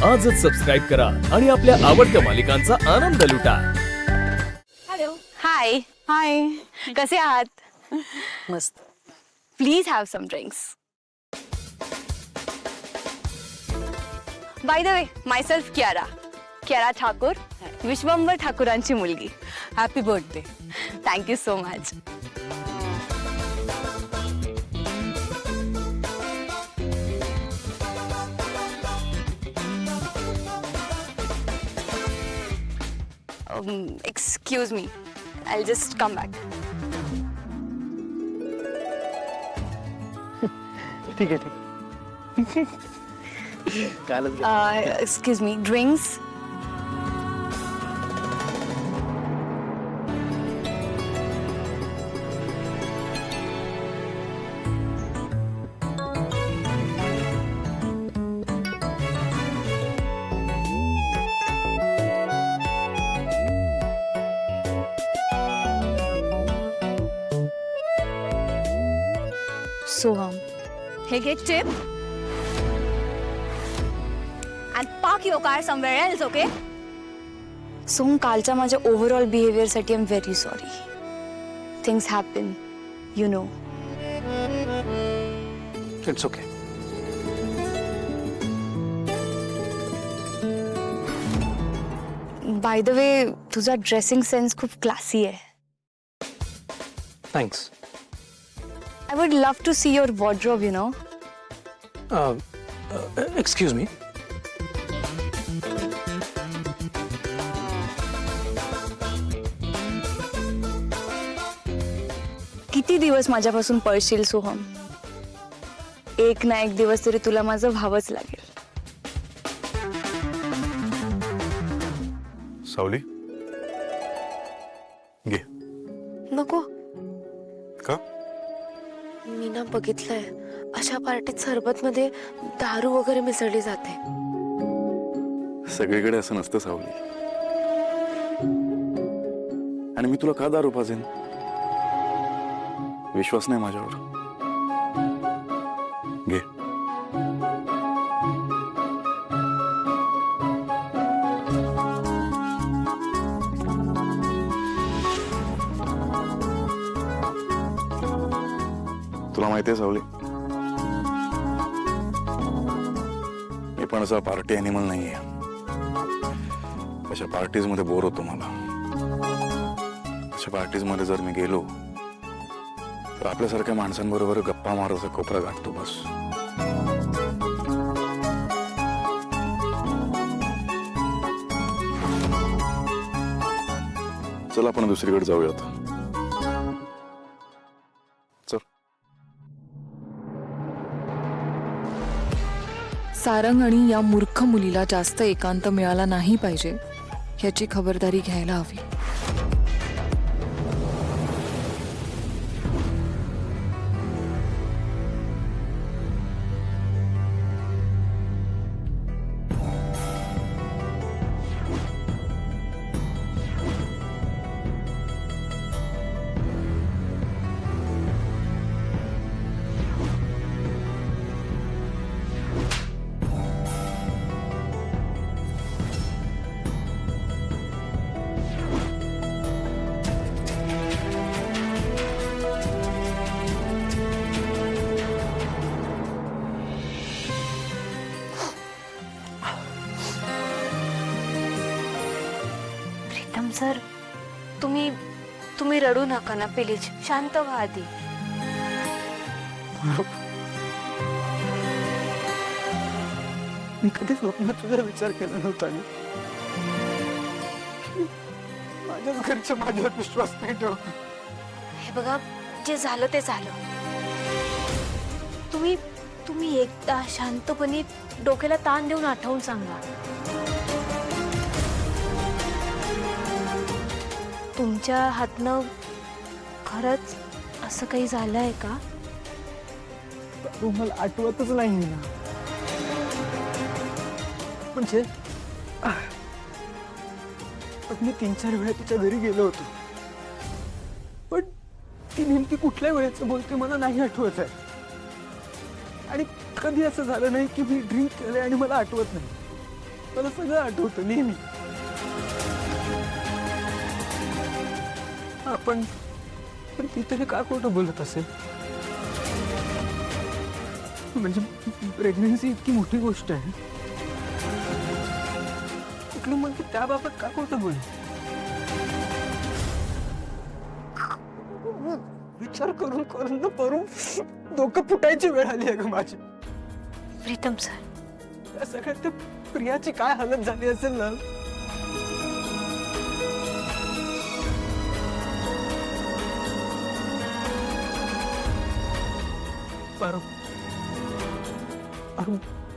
आजच सबस्क्राईब करा आणि आपल्या आवडत्या मालिकांचा आनंद लुटा। हॅलो हाय हाय कसे आहात? मस्त। Please have some drinks. By the way myself Kiara Thakur, Vishwambhar ठाकूरांची मुलगी। Happy birthday. Thank you so much. Excuse me, I'll just come back. ठीक है Excuse me, drinks? Soham, hey, get tip and park your car somewhere else, okay? Soham, कालच्या माझ्या overall behaviour साठी I'm very sorry. Things happen, you know. It's okay. By the way, तुझा dressing sense खूप classy आहे. Thanks. I would love to see your wardrobe, you know. Excuse me. किती दिवस माझ्यापासून पळशील सोहम? एक ना एक दिवस तरी तुला माझं भावच लागेल. सावली घे। नको, का? मी ना बघितलंय अशा पार्टीत सरबत मध्ये दारू वगैरे मिसळली जाते. सगळीकडे असं नसतं सावली। आणि मी तुला का दारू पाजेन? विश्वास नाही माझ्यावर? घे। तुला माहितीये सावली, मी पण असा पार्टी अॅनिमल नाहीये। अशा पार्टीज मध्ये बोर होतो मला। अशा पार्टीज मध्ये जर मी गेलो तर आपल्यासारख्या माणसांबरोबर गप्पा मारायचा कोपरा गाठतो बस। चल आपण दुसरीकडे जाऊयात। चल। सारंग आणि या मूर्ख मुलीला जास्त एकांत मिळाला नाही पाहिजे याची खबरदारी घ्यायला हवी। प्रीतम सर, तुम्ही रडू नका ना प्लीज, शांत व्हा आधी. मी कधी स्वप्नात तुझा विचार केला नव्हता। माझ्याच घरचे माझ्यावर विश्वास नाही ठेवत। हे बघा, जे झालं ते झालं. तुम्ही एकदा शांतपणे डोक्याला ताण देऊन आठवून सांगा. तुमच्या हातनं खरंच असं काही झालंय का? मला आठवतच नाही ना. म्हणजे मी 3-4 वेळा तिच्या घरी गेलो होतो, पण ती नेमकी कुठल्या वेळेचं बोलते मला नाही आठवत आहे. आणि कधी असं झालं नाही की मी ड्रिंक केलंय आणि मला आठवत नाही. मला सगळं आठवतं नेहमी. आपण पण ती तरी का खोटं बोलत असेल? म्हणजे प्रेग्नन्सी इतकी मोठी गोष्ट आहे, कुठलं मग ती त्याबाबत का खोटं बोल? विचार करून करून ना परून डोकं फुटायची वेळ आली आहे ग माझी. प्रीतम सर, या सगळ्यात त्या प्रियाची काय हालत झाली असेल ना. पारू,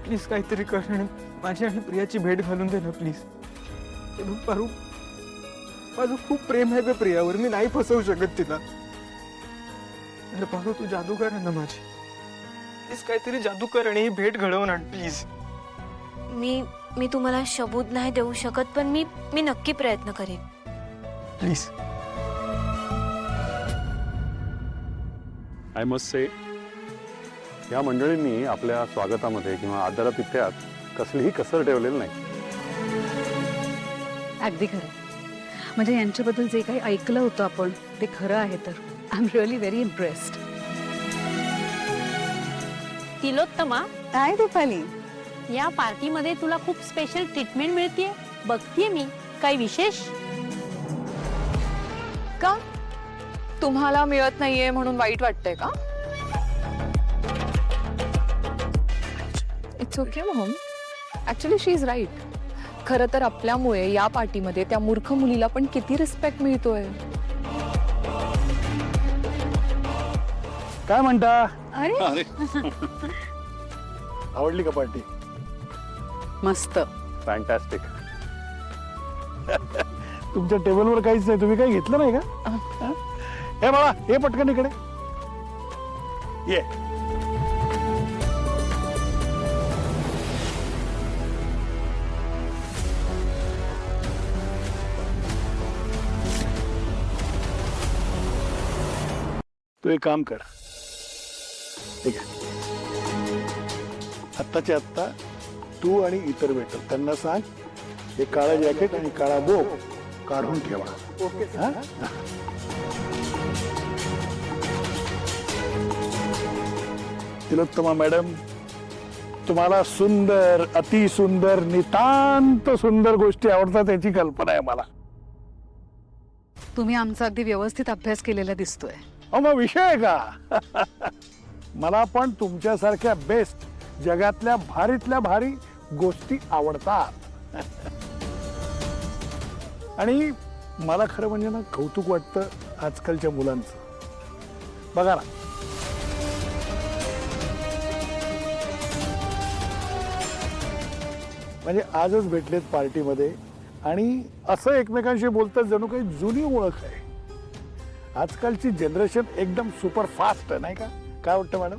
प्लीज काहीतरी कर आणि माझी आणि प्रियाची भेट घालून दे ना प्लीज. हे बघ पारू, माझं खूप प्रेम आहे ग प्रियावर, मी नाही फसवू शकत तिला. अरे पारू, तू जादूगार आहे ना माझी, प्लीज काहीतरी जादू कर आणि ही भेट घडवून आण प्लीज. मी तुम्हाला सबूत नाही देऊ शकत, पण मी नक्की प्रयत्न करेन. प्लीज. आय मस्ट से, या मंडळींनी आपल्या स्वागतामध्ये किंवा आदरातिथ्यात कसलीही कसर ठेवलेली नाही. अगदी खरं. म्हणजे यांच्याबद्दल जे काही ऐकलं होतं आपण ते खरं आहे. तर I am really very impressed. Tilottama, काय दीपाली, या पार्टीमध्ये तुला खूप स्पेशल ट्रीटमेंट मिळते. बघतीये मी, काही विशेष? का तुम्हाला मिळत नाहीये म्हणून वाईट वाटतंय का? It's okay mom, actually she is right. खरं तर आपल्यामुळे या पार्टीमध्ये त्या मूर्ख मुलीला पण किती रिस्पेक्ट मिळतोय. काय म्हणता? अरे आवडली का पार्टी? मस्त. फॅन्टॅस्टिक. तुमच्या टेबलवर काहीच नाही, तुम्ही काही घेतलं नाही का? हे बाळा, हे पटकन इकडे ये. तू एक काम कर, ठीक आहे, आत्ताच्या आत्ता तू आणि इतर वेटर त्यांना सांग हे काळा जॅकेट आणि काळा बो काढून ठेवा. ओके हा? तिलोत्तमा मॅडम, तुम्हाला सुंदर, अतिसुंदर, नितांत सुंदर गोष्टी आवडतात याची कल्पना आहे मला. तुम्ही आमचा अगदी व्यवस्थित अभ्यास केलेला दिसतोय. मग विषय आहे का? मला पण तुमच्यासारख्या बेस्ट, जगातल्या भारीतल्या भारी गोष्टी आवडतात. आणि मला खरं म्हणजे ना कौतुक वाटतं आजकालच्या मुलांचं. बघा ना, म्हणजे आजच भेटलेत पार्टीमध्ये आणि असं एकमेकांशी बोलतात जणू काही जुनी ओळख आहे. आजकालची जनरेशन एकदम सुपर फास्ट आहे, नाही का? काय वाटतं मॅडम?